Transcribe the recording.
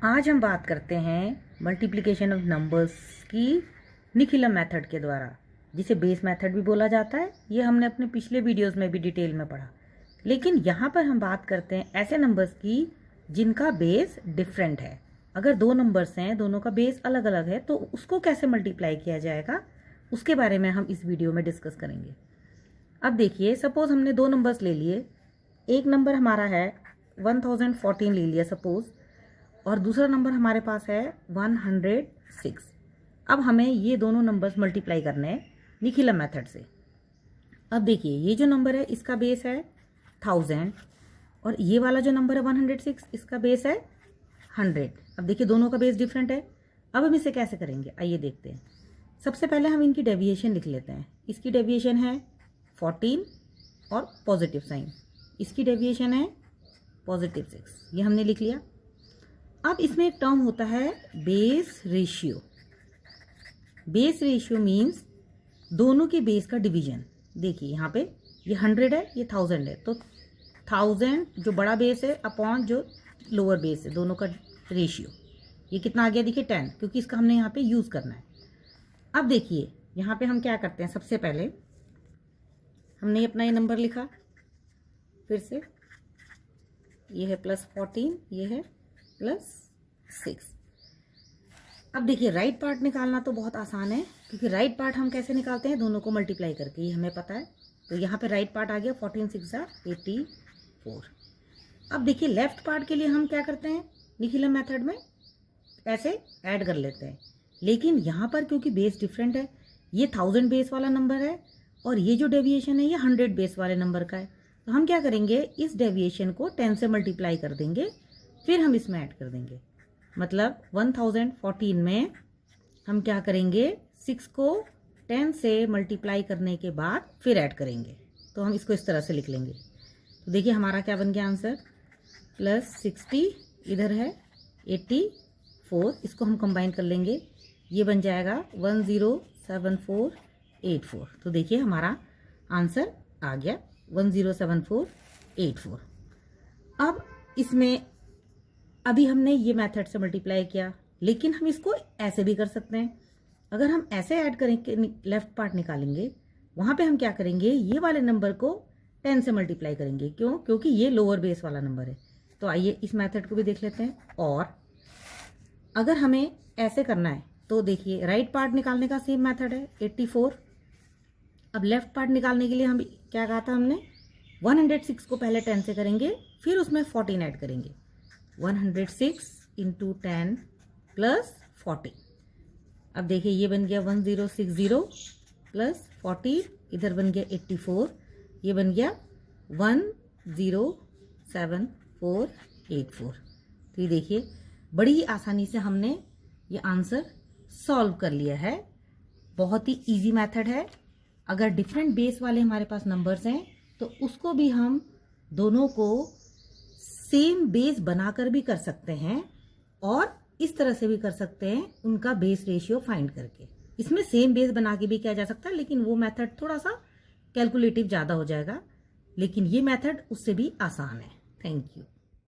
आज हम बात करते हैं मल्टीप्लिकेशन ऑफ नंबर्स की निखिलम मेथड के द्वारा, जिसे बेस मेथड भी बोला जाता है। ये हमने अपने पिछले वीडियोस में भी डिटेल में पढ़ा, लेकिन यहाँ पर हम बात करते हैं ऐसे नंबर्स की जिनका बेस डिफरेंट है। अगर दो नंबर्स हैं, दोनों का बेस अलग अलग है, तो उसको कैसे मल्टीप्लाई किया जाएगा, उसके बारे में हम इस वीडियो में डिस्कस करेंगे। अब देखिए, सपोज हमने दो नंबर्स ले लिए। एक नंबर हमारा है 1014 ले लिया सपोज, और दूसरा नंबर हमारे पास है 106। अब हमें ये दोनों नंबर्स मल्टीप्लाई करने हैं निखिलम मेथड से। अब देखिए, ये जो नंबर है इसका बेस है 1000, और ये वाला जो नंबर है 106 इसका बेस है 100। अब देखिए, दोनों का बेस डिफरेंट है। अब हम इसे कैसे करेंगे, आइए देखते हैं। सबसे पहले हम इनकी डेविएशन लिख लेते हैं। इसकी डेविएशन है 14 और पॉजिटिव साइन, इसकी डेविएशन है +6, ये हमने लिख लिया। अब इसमें एक टर्म होता है base ratio. Base ratio means दोनों के बेस का डिवीजन। देखिए यहाँ पे ये 100 है, ये 1000 है, तो 1000 जो बड़ा बेस है अपॉन जो लोअर बेस है, दोनों का रेशियो। ये कितना आ गया, देखिए 10, क्योंकि इसका हमने यहाँ पे यूज़ करना है। अब देखिए यहाँ पे हम क्या करते हैं, सबसे पहले हमने अपना ये नंबर लिखा, फिर से ये है +14, ये है +6। अब देखिए, राइट पार्ट निकालना तो बहुत आसान है, क्योंकि राइट पार्ट हम कैसे निकालते हैं, दोनों को मल्टीप्लाई करके, ये हमें पता है। तो यहाँ पे राइट पार्ट आ गया 14 6 84। अब देखिए, लेफ्ट पार्ट के लिए हम क्या करते हैं, निखिलम मेथड में ऐसे ऐड कर लेते हैं। लेकिन यहाँ पर क्योंकि बेस डिफरेंट है, ये 1000 बेस वाला नंबर है और ये जो डेविएशन है ये 100 बेस वाले नंबर का है, तो हम क्या करेंगे, इस डेविएशन को 10 से मल्टीप्लाई कर देंगे, फिर हम इसमें ऐड कर देंगे। मतलब 1014 में हम क्या करेंगे, 6 को 10 से मल्टीप्लाई करने के बाद फिर ऐड करेंगे। तो हम इसको इस तरह से लिख लेंगे। तो देखिए हमारा क्या बन गया आंसर, +60, इधर है 84, इसको हम कंबाइन कर लेंगे, ये बन जाएगा 107484। तो देखिए हमारा आंसर आ गया 107484। अब इसमें अभी हमने ये मेथड से मल्टीप्लाई किया, लेकिन हम इसको ऐसे भी कर सकते हैं। अगर हम ऐसे ऐड करेंगे, लेफ्ट पार्ट निकालेंगे, वहाँ पे हम क्या करेंगे, ये वाले नंबर को 10 से मल्टीप्लाई करेंगे। क्यों, क्योंकि ये लोअर बेस वाला नंबर है। तो आइए इस मेथड को भी देख लेते हैं। और अगर हमें ऐसे करना है तो देखिए, राइट पार्ट निकालने का सेम मेथड है 84। अब लेफ्ट पार्ट निकालने के लिए हम क्या कहा था हमने, 106 को पहले 10 से करेंगे, फिर उसमें 14 ऐड करेंगे। 106 × 10 + 14। अब देखिए ये बन गया 1060 + 40, इधर बन गया 84, ये बन गया 107484। तो ये देखिए, बड़ी ही आसानी से हमने ये आंसर सॉल्व कर लिया है। बहुत ही इजी मेथड है। अगर डिफरेंट बेस वाले हमारे पास नंबर्स हैं तो उसको भी हम दोनों को सेम बेस बनाकर भी कर सकते हैं, और इस तरह से भी कर सकते हैं, उनका बेस रेशियो फाइंड करके। इसमें सेम बेस बना के भी किया जा सकता है, लेकिन वो मेथड थोड़ा सा कैलकुलेटिव ज़्यादा हो जाएगा, लेकिन ये मेथड उससे भी आसान है। Thank you.